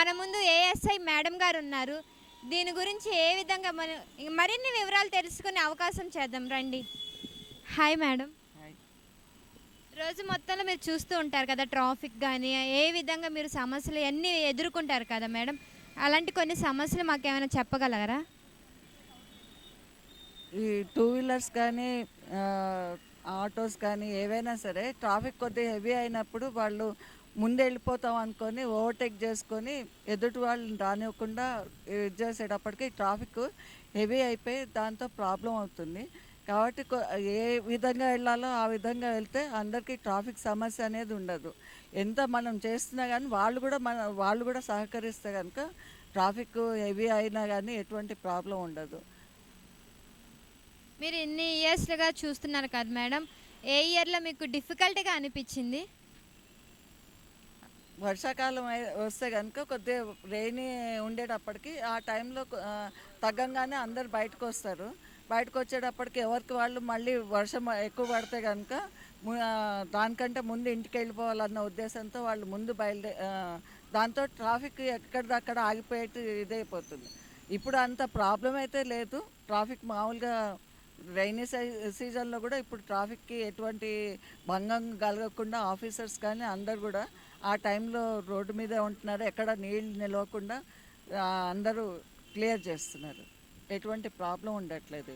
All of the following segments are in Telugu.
మన ముందు ఏఎస్ఐ మేడం గారు ఉన్నారు. దీని గురించి ఏ విధంగా మనం మరిన్ని వివరాలు తెలుసుకునే అవకాశం చేద్దాం రండి. Hi madam. హాయ్. రోజు మొత్తంలో మీరు చూస్తూ ఉంటారు కదా ట్రాఫిక్ కానీ ఏ విధంగా మీరు సమస్యలు అన్నీ ఎదుర్కొంటారు కదా మేడం. అలాంటి కొన్ని సమస్యలు మాకేమైనా చెప్పగలరా? ఈ టూ వీలర్స్ కానీ ఆటోస్ కానీ ఏవైనా సరే ట్రాఫిక్ కొద్దిగా హెవీ అయినప్పుడు వాళ్ళు ముందు వెళ్ళిపోతాం అనుకొని ఓవర్టేక్ చేసుకొని ఎదుటి వాళ్ళని రానివ్వకుండా ఇది చేసేటప్పటికి ట్రాఫిక్ హెవీ అయిపోయి దాంతో ప్రాబ్లం అవుతుంది. కాబట్టి ఏ విధంగా వెళ్ళాలో ఆ విధంగా వెళ్తే అందరికీ ట్రాఫిక్ సమస్య అనేది ఉండదు. ఎంత మనం చేస్తున్నా కానీ వాళ్ళు కూడా సహకరిస్తే కనుక ట్రాఫిక్ హెవీ అయినా కానీ ఎటువంటి ప్రాబ్లం ఉండదు. మీరు ఇన్ని ఇయర్స్‌గా చూస్తున్నారు కదా మేడం. ఏ ఇయర్‌లో మీకు డిఫికల్ట్‌గా అనిపిచ్చింది? వర్షాకాలం వస్తే కనుక కొద్దిగా రెయినీ ఉండేటప్పటికి ఆ టైంలో తగ్గంగానే అందరు బయటకొస్తారు. బయటకొచ్చేటప్పటికి ఎవరికి వాళ్ళు మళ్ళీ వర్షం ఎక్కువ పడితే కనుక దానికంటే ముందు ఇంటికెళ్ళిపోవాలన్న ఉద్దేశంతో వాళ్ళు ముందు దాంతో ట్రాఫిక్ ఎక్కడిదక్కడ ఆగిపోయేట్టు ఇదైపోతుంది. ఇప్పుడు అంత ప్రాబ్లం అయితే లేదు. ట్రాఫిక్ మామూలుగా రైనీ సీజన్లో కూడా ఇప్పుడు ట్రాఫిక్కి ఎటువంటి భంగం కలగకుండా ఆఫీసర్స్ కానీ అందరు కూడా ఆ టైంలో రోడ్డు మీదే ఉంటున్నారు. ఎక్కడ నీళ్ళు నిలవకుండా అందరూ క్లియర్ చేస్తున్నారు. ఎటువంటి ప్రాబ్లం ఉండట్లేదు.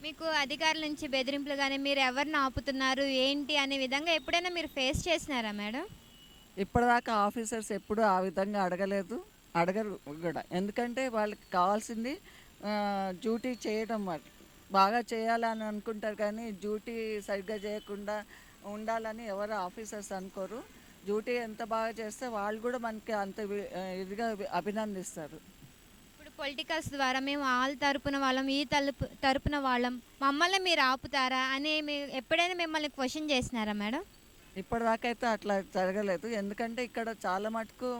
మీకు అధికారుల నుంచి బెదిరింపులు గానీ, మీరు ఎవరిని ఆపుతున్నారు, ఏంటి అనే విధంగా ఎప్పుడైనా మీరు ఫేస్ చేసినారా మేడం? ఇప్పటిదాకా ఆఫీసర్స్ ఎప్పుడూ ఆ విధంగా అడగరు కూడా. ఎందుకంటే వాళ్ళకి కావాల్సింది డ్యూటీ చేయడం బాగా చేయాలని అనుకుంటారు కానీ డ్యూటీ సరిగ్గా చేయకుండా ఉండాలని ఎవరు ఆఫీసర్స్ అనుకోరు. డ్యూటీ ఎంత బాగా చేస్తే వాళ్ళు కూడా మనకి అంత ఇదిగా అభినందిస్తారు. ఇప్పుడు పొలిటికల్స్ ద్వారా మేము ఆళ్ళ తరపున వాళ్ళం, ఈ తరపున వాళ్ళం, మమ్మల్ని మీరు ఆపుతారా అని ఎప్పుడైనా మిమ్మల్ని క్వెషన్ చేసినారా మేడం? ఇప్పటిదాకా అయితే అట్లా జరగలేదు. ఎందుకంటే ఇక్కడ చాలా మటుకు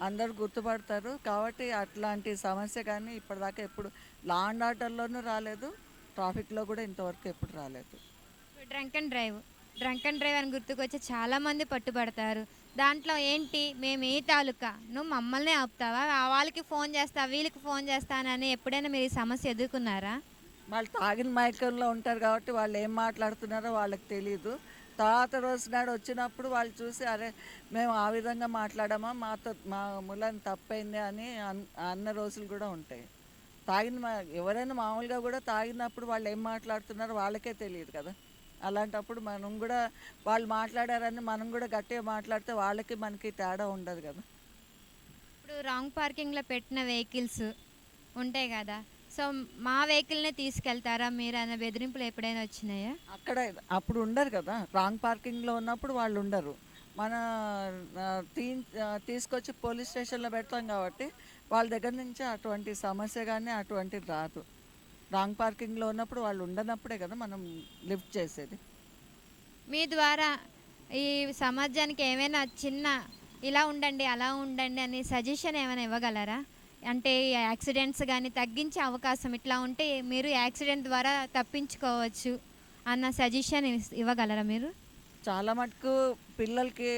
అందరూ గుర్తుపడతారు. కాబట్టి అట్లాంటి సమస్య కానీ ఇప్పటిదాకా ఎప్పుడు లా అండ్ ఆర్డర్‌లోనూ రాలేదు. ట్రాఫిక్‌లో కూడా ఇంతవరకు ఎప్పుడు రాలేదు. డ్రంక్ అండ్ డ్రైవ్ అని గుర్తుకొచ్చి చాలామంది పట్టుబడతారు. దాంట్లో ఏంటి మేము ఈ తాలూకా, నువ్వు మమ్మల్ని ఆపుతావా, వాళ్ళకి ఫోన్ చేస్తా వీళ్ళకి ఫోన్ చేస్తానని ఎప్పుడైనా మీరు ఈ సమస్య ఎదుర్కొన్నారా? వాళ్ళు తాగిన మైకంలో ఉంటారు కాబట్టి వాళ్ళు ఏం మాట్లాడుతున్నారో వాళ్ళకి తెలీదు. తర్వాత రోజు నాడు వచ్చినప్పుడు వాళ్ళు చూసి అరే మేము ఆ విధంగా మాట్లాడామా, మా మూలాన తప్పైంది అని అన్న రోజులు కూడా ఉంటాయి. ఎవరైనా మామూలుగా కూడా తాగినప్పుడు వాళ్ళు ఏం మాట్లాడుతున్నారో వాళ్ళకే తెలియదు కదా. అలాంటప్పుడు మనం కూడా వాళ్ళు మాట్లాడారని మనం కూడా గట్టిగా మాట్లాడితే వాళ్ళకి మనకి తేడా ఉండదు కదా. ఇప్పుడు రాంగ్ పార్కింగ్‌లో పెట్టిన వెహికల్స్ ఉంటాయి కదా! సో, మా వెహికల్‌నే తీసుకెళ్తారా మీరు అనే బెదిరింపులు ఎప్పుడైనా వచ్చినాయా? అక్కడ అప్పుడు ఉండరు కదా, రాంగ్ పార్కింగ్లో ఉన్నప్పుడు వాళ్ళు ఉండరు. మన తీసుకొచ్చి పోలీస్ స్టేషన్లో పెడతాం కాబట్టి వాళ్ళ దగ్గర నుంచి అటువంటి సమస్య కానీ అటువంటిది రాదు. రాంగ్ పార్కింగ్లో ఉన్నప్పుడు వాళ్ళు ఉండనప్పుడే కదా మనం లిఫ్ట్ చేసేది. మీ ద్వారా ఈ సమాజానికి ఏమైనా చిన్న ఇలా ఉండండి, అలా ఉండండి అని సజెషన్ ఏమైనా ఇవ్వగలరా? అంటే ఈ యాక్సిడెంట్స్ గానీ తగ్గించే అవకాశం ఇట్లా ఉంటే మీరు యాక్సిడెంట్ ద్వారా తప్పించుకోవచ్చు అన్న సజెషన్ ఇవ్వగలరా మీరు? చాలా మటుకు పిల్లలకి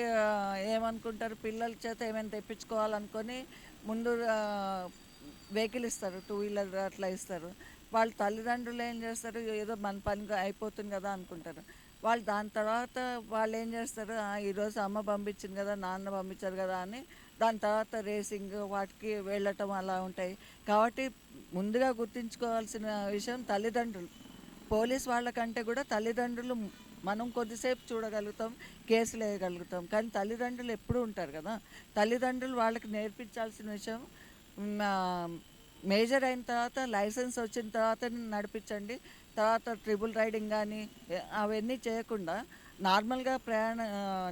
ఏమనుకుంటారు, పిల్లల చేత ఏమైనా తెప్పించుకోవాలనుకొని ముందు వెహికల్ ఇస్తారు, టూ వీలర్ అట్లా ఇస్తారు. వాళ్ళ తల్లిదండ్రులు ఏం చేస్తారు, ఏదో మన పని అయిపోతుంది కదా అనుకుంటారు. వాళ్ళు దాని తర్వాత వాళ్ళు ఏం చేస్తారు, ఈరోజు అమ్మ పంపించింది కదా, నాన్న పంపించారు కదా అని దాని తర్వాత రేసింగ్ వాటికి వెళ్ళటం అలా ఉంటాయి. కాబట్టి ముందుగా గుర్తుంచుకోవాల్సిన విషయం తల్లిదండ్రులు. పోలీస్ వాళ్ళకంటే కూడా తల్లిదండ్రులు మనం కొద్దిసేపు చూడగలుగుతాం, కేసులు వేయగలుగుతాం, కానీ తల్లిదండ్రులు ఎప్పుడూ ఉంటారు కదా. తల్లిదండ్రులు వాళ్ళకి నేర్పించాల్సిన విషయం మేజర్ అయిన తర్వాత లైసెన్స్ వచ్చిన తర్వాత నడిపించండి. తర్వాత ట్రిపుల్ రైడింగ్ కానీ అవన్నీ చేయకుండా నార్మల్గా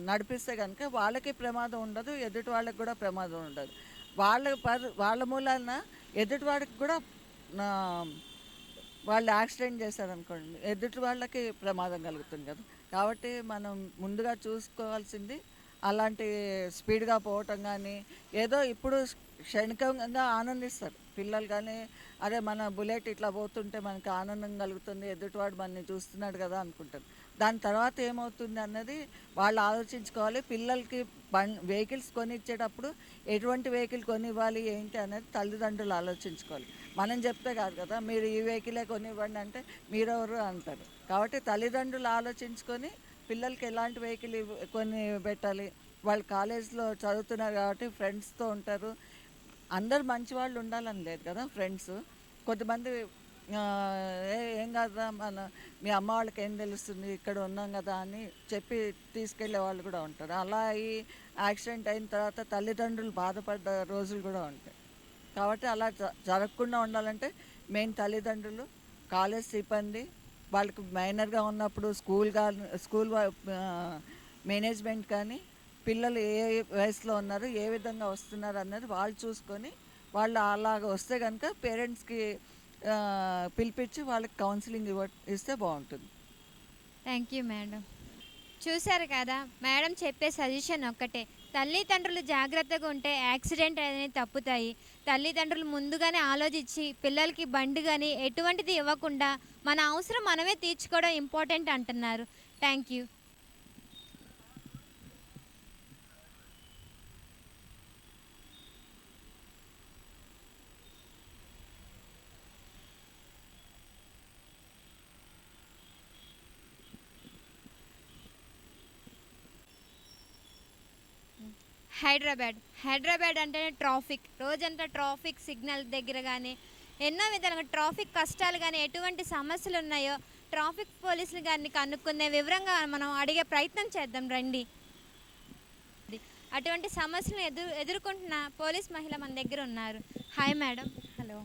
నడిపిస్తే కనుక వాళ్ళకి ప్రమాదం ఉండదు, ఎదుటి వాళ్ళకి కూడా ప్రమాదం ఉండదు. వాళ్ళ మూలాన ఎదుటి వాడికి కూడా వాళ్ళు యాక్సిడెంట్ చేశారనుకోండి ఎదుటి వాళ్ళకి ప్రమాదం కలుగుతుంది కదా. కాబట్టి మనం ముందుగా చూసుకోవాల్సింది అలాంటి స్పీడ్గా పోవటం కానీ ఏదో ఇప్పుడు క్షణికంగా ఆనందిస్తారు పిల్లలు కానీ, అరే మన బుల్లెట్ ఇట్లా పోతుంటే మనకి ఆనందం కలుగుతుంది, ఎదుటివాడు మనని చూస్తున్నాడు కదా అనుకుంటారు. దాని తర్వాత ఏమవుతుంది అన్నది వాళ్ళు ఆలోచించుకోవాలి. పిల్లలకి వెహికల్స్ కొనిచ్చేటప్పుడు ఎటువంటి వెహికల్ కొనివ్వాలి ఏంటి అనేది తల్లిదండ్రులు ఆలోచించుకోవాలి. మనం చెప్తే కాదు కదా, మీరు ఈ వెహికలే కొనివ్వండి అంటే మీరెవరు అంటారు. కాబట్టి తల్లిదండ్రులు ఆలోచించుకొని పిల్లలకి ఎలాంటి వెహికల్ కొని పెట్టాలి. వాళ్ళు కాలేజ్లో చదువుతున్నారు కాబట్టి ఫ్రెండ్స్తో ఉంటారు. అందరు మంచి వాళ్ళు ఉండాలని లేదు కదా ఫ్రెండ్స్. కొంతమంది ఏం కాదురా మీ అమ్మ వాళ్ళకి ఏం తెలుస్తుంది, ఇక్కడ ఉన్నాం కదా అని చెప్పి తీసుకెళ్లే వాళ్ళు కూడా ఉంటారు. అలా ఈ యాక్సిడెంట్ అయిన తర్వాత తల్లిదండ్రులు బాధపడ్డ రోజులు కూడా ఉంటాయి. కాబట్టి అలా జరగకుండా ఉండాలంటే మెయిన్ తల్లిదండ్రులు, కాలేజ్ సిబ్బంది, వాళ్ళకి మైనర్గా ఉన్నప్పుడు స్కూల్ మేనేజ్మెంట్ కానీ పిల్లలు ఏ వయసులో ఉన్నారు, ఏ విధంగా వస్తున్నారు అన్నది వాళ్ళు చూసుకొని వాళ్ళు అలాగ వస్తే కనుక పేరెంట్స్కి పిలిపించి వాళ్ళకి కౌన్సిలింగ్ ఇస్తే బాగుంటుంది. Thank you madam. చూశారు కదా, మేడం చెప్పే సజెషన్ ఒక్కటే, తల్లిదండ్రులు జాగ్రత్తగా ఉంటే యాక్సిడెంట్ అనేది తప్పుతాయి. తల్లిదండ్రులు ముందుగానే ఆలోచించి పిల్లలకి బండి కానీ ఎటువంటిది ఇవ్వకుండా మన అవసరం మనమే తీర్చుకోవడం ఇంపార్టెంట్ అంటున్నారు. Thank you. హైదరాబాద్ అంటేనే ట్రాఫిక్, రోజంతా ట్రాఫిక్ సిగ్నల్ దగ్గర కానీ ఎన్నో విధాలుగా ట్రాఫిక్ కష్టాలు కానీ ఎటువంటి సమస్యలు ఉన్నాయో ట్రాఫిక్ పోలీసులు గారిని కనుక్కునే వివరంగా మనం అడిగే ప్రయత్నం చేద్దాం రండి. అటువంటి సమస్యలను ఎదుర్కొంటున్న పోలీస్ మహిళ మన దగ్గర ఉన్నారు. Hi madam. హలో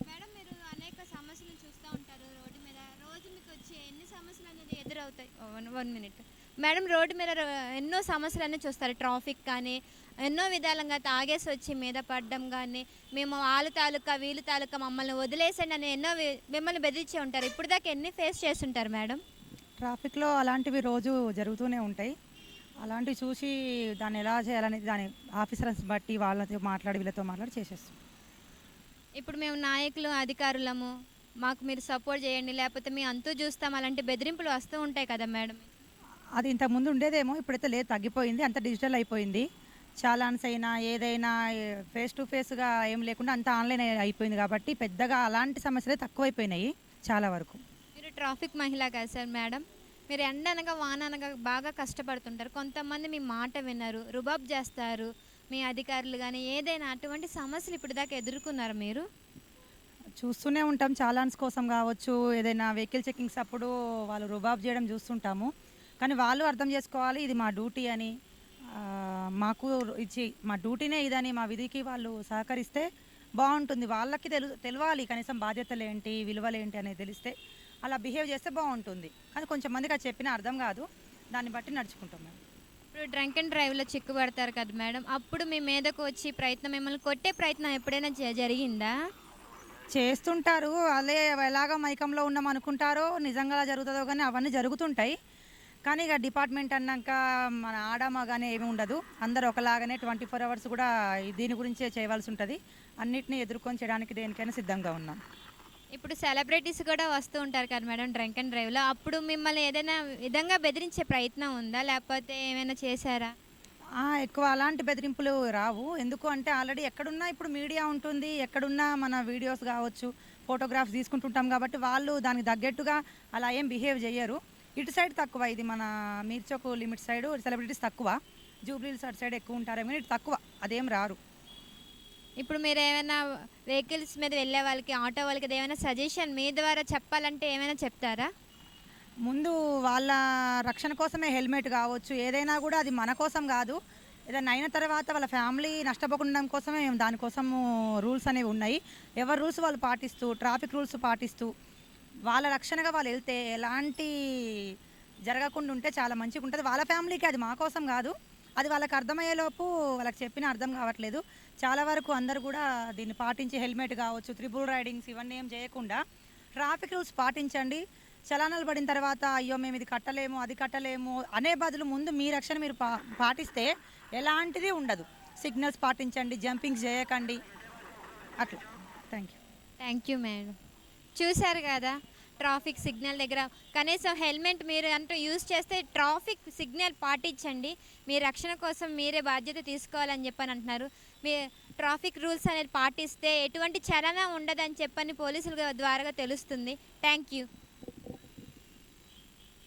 మేడం, మీరు అనేక సమస్యలను చూస్తూ ఉంటారు రోడ్డు మీద. రోజు మీకు వచ్చే ఎన్ని సమస్యలు అనేది ఎదురవుతాయి? 1 మినిట్ మేడం. రోడ్డు మీద ఎన్నో సమస్యలన్నీ చూస్తారు. ట్రాఫిక్ కానీ ఎన్నో విధాలుగా తాగేసి వచ్చి మీద పడడం కానీ, మేము వాళ్ళ తాలూకా వీళ్ళ తాలూకా మమ్మల్ని వదిలేసండి అని ఎన్నో మిమ్మల్ని బెదిరించే ఉంటారు. ఇప్పుడు దాకా ఎన్ని ఫేస్ చేస్తుంటారు మేడం? ట్రాఫిక్లో అలాంటివి రోజు జరుగుతూనే ఉంటాయి. అలాంటివి చూసి దాన్ని ఎలా చేయాలని దాని ఆఫీసర్స్ బట్టి వాళ్ళతో మాట్లాడి వీళ్ళతో మాట్లాడి చేసేస్తాం. ఇప్పుడు మేము నాయకులు అధికారులము, మాకు మీరు సపోర్ట్ చేయండి లేకపోతే మీ అంతూ చూస్తాం అలాంటి బెదిరింపులు వస్తూ ఉంటాయి కదా మేడం? అది ఇంతకుముందు ఉండేదేమో, ఇప్పుడైతే లేదు, తగ్గిపోయింది. అంత డిజిటల్ అయిపోయింది. చాలాన్స్ అయినా ఏదైనా ఫేస్ టు ఫేస్గా ఏం లేకుండా అంత ఆన్లైన్ అయిపోయింది కాబట్టి పెద్దగా అలాంటి సమస్యలే తక్కువైపోయినాయి చాలా వరకు. మీరు ట్రాఫిక్ మహిళ కదా సార్ మేడం, మీరు ఎండ అనగా వాన అనగా బాగా కష్టపడుతుంటారు. కొంతమంది మీ మాట వినరు, రుబాబ్ చేస్తారు మీ అధికారులు కానీ. ఏదైనా అటువంటి సమస్యలు ఇప్పుడు దాకా ఎదుర్కొన్నారు మీరు? చూస్తూనే ఉంటాం, చాలాన్స్ కోసం కావచ్చు, ఏదైనా వెహికల్ చెకింగ్స్ అప్పుడు వాళ్ళు రుబాబ్ చేయడం చూస్తుంటాము. కానీ వాళ్ళు అర్థం చేసుకోవాలి ఇది మా డ్యూటీ అని, మాకు ఇచ్చి మా డ్యూటీనే ఇదని మా విధికి వాళ్ళు సహకరిస్తే బాగుంటుంది. వాళ్ళకి తెలవాలి కనీసం బాధ్యతలు ఏంటి, విలువలు ఏంటి అనేది తెలిస్తే అలా బిహేవ్ చేస్తే బాగుంటుంది. కానీ కొంచెం మందికి అది చెప్పినా అర్థం కాదు, దాన్ని బట్టి నడుచుకుంటాం మేము. ఇప్పుడు డ్రంక్ అండ్ డ్రైవ్లో చిక్కుపడతారు కదా మేడం, అప్పుడు మీ మీదకు వచ్చి మిమ్మల్ని కొట్టే ప్రయత్నం ఎప్పుడైనా జరిగిందా? చేస్తుంటారు, అదే ఎలాగ మైకంలో ఉన్నాం అనుకుంటారో నిజంగా జరుగుతుందో కానీ అవన్నీ జరుగుతుంటాయి. కానీ ఇక డిపార్ట్మెంట్ అన్నాక మన ఆడమగానే ఏమి ఉండదు, అందరు ఒకలాగానే 24 hours కూడా దీని గురించే చేయవలసి ఉంటుంది. అన్నిటినీ ఎదుర్కొని చేయడానికి దేనికైనా సిద్ధంగా ఉన్నాం. ఇప్పుడు సెలబ్రిటీస్ కూడా వస్తూ ఉంటారు కదా మేడం డ్రంక్ అండ్ డ్రైవ్లో, అప్పుడు మిమ్మల్ని ఏదైనా విధంగా బెదిరించే ప్రయత్నం ఉందా లేకపోతే ఏమైనా చేశారా? ఎక్కువ అలాంటి బెదిరింపులు రావు. ఎందుకు అంటే ఆల్రెడీ ఎక్కడున్నా ఇప్పుడు మీడియా ఉంటుంది, ఎక్కడున్నా మన వీడియోస్ కావచ్చు, ఫోటోగ్రాఫ్స్ తీసుకుంటుంటాం కాబట్టి వాళ్ళు దానికి తగ్గట్టుగా అలా ఏం బిహేవ్ చేయరు. ఇటు సైడ్ తక్కువ, ఇది మన మీర్చోకు లిమిట్ సైడ్ సెలబ్రిటీస్ తక్కువ, జూబ్లీహిల్స్ అటు సైడ్ ఎక్కువ ఉంటారేమో, ఇటు తక్కువ, అదేం రారు. ఇప్పుడు మీరు ఏమైనా వెహికల్స్ మీద వెళ్ళే వాళ్ళకి, ఆటో వాళ్ళకి ఏమైనా సజెషన్ మీ ద్వారా చెప్పాలంటే ఏమైనా చెప్తారా? ముందు వాళ్ళ రక్షణ కోసమే హెల్మెట్ కావచ్చు, ఏదైనా కూడా అది మన కోసం కాదు, ఏదైనా అయిన తర్వాత వాళ్ళ ఫ్యామిలీ నష్టపోకుండా కోసమే మేము దానికోసము రూల్స్ అనేవి ఉన్నాయి. ఎవరి రూల్స్ వాళ్ళు పాటిస్తూ, ట్రాఫిక్ రూల్స్ పాటిస్తూ వాళ్ళ రక్షణగా వాళ్ళు వెళ్తే ఎలాంటి జరగకుండా ఉంటే చాలా మంచిగా ఉంటుంది. వాళ్ళ ఫ్యామిలీకి, అది మా కోసం కాదు. అది వాళ్ళకి అర్థమయ్యేలోపు వాళ్ళకి చెప్పినా అర్థం కావట్లేదు. చాలా వరకు అందరు కూడా దీన్ని పాటించి హెల్మెట్ కావచ్చు, త్రిబుల్ రైడింగ్స్ ఇవన్నీ ఏం చేయకుండా ట్రాఫిక్ రూల్స్ పాటించండి. చలానాలు పడిన తర్వాత అయ్యో మేము ఇది కట్టలేము, అది కట్టలేము అనే బదులు ముందు మీ రక్షణ మీరు పాటిస్తే ఎలాంటిది ఉండదు. సిగ్నల్స్ పాటించండి, జంపింగ్స్ చేయకండి, అట్లా. Thank you madam. చూశారు కదా, ట్రాఫిక్ సిగ్నల్ దగ్గర కనీసం హెల్మెట్ మీరు అంటూ యూజ్ చేస్తే ట్రాఫిక్ సిగ్నల్ పాటించండి. మీ రక్షణ కోసం మీరే బాధ్యత తీసుకోవాలని చెప్పని అంటున్నారు. మీ ట్రాఫిక్ రూల్స్ అనేది పాటిస్తే ఎటువంటి చలన ఉండదని చెప్పని పోలీసుల ద్వారా తెలుస్తుంది. Thank you.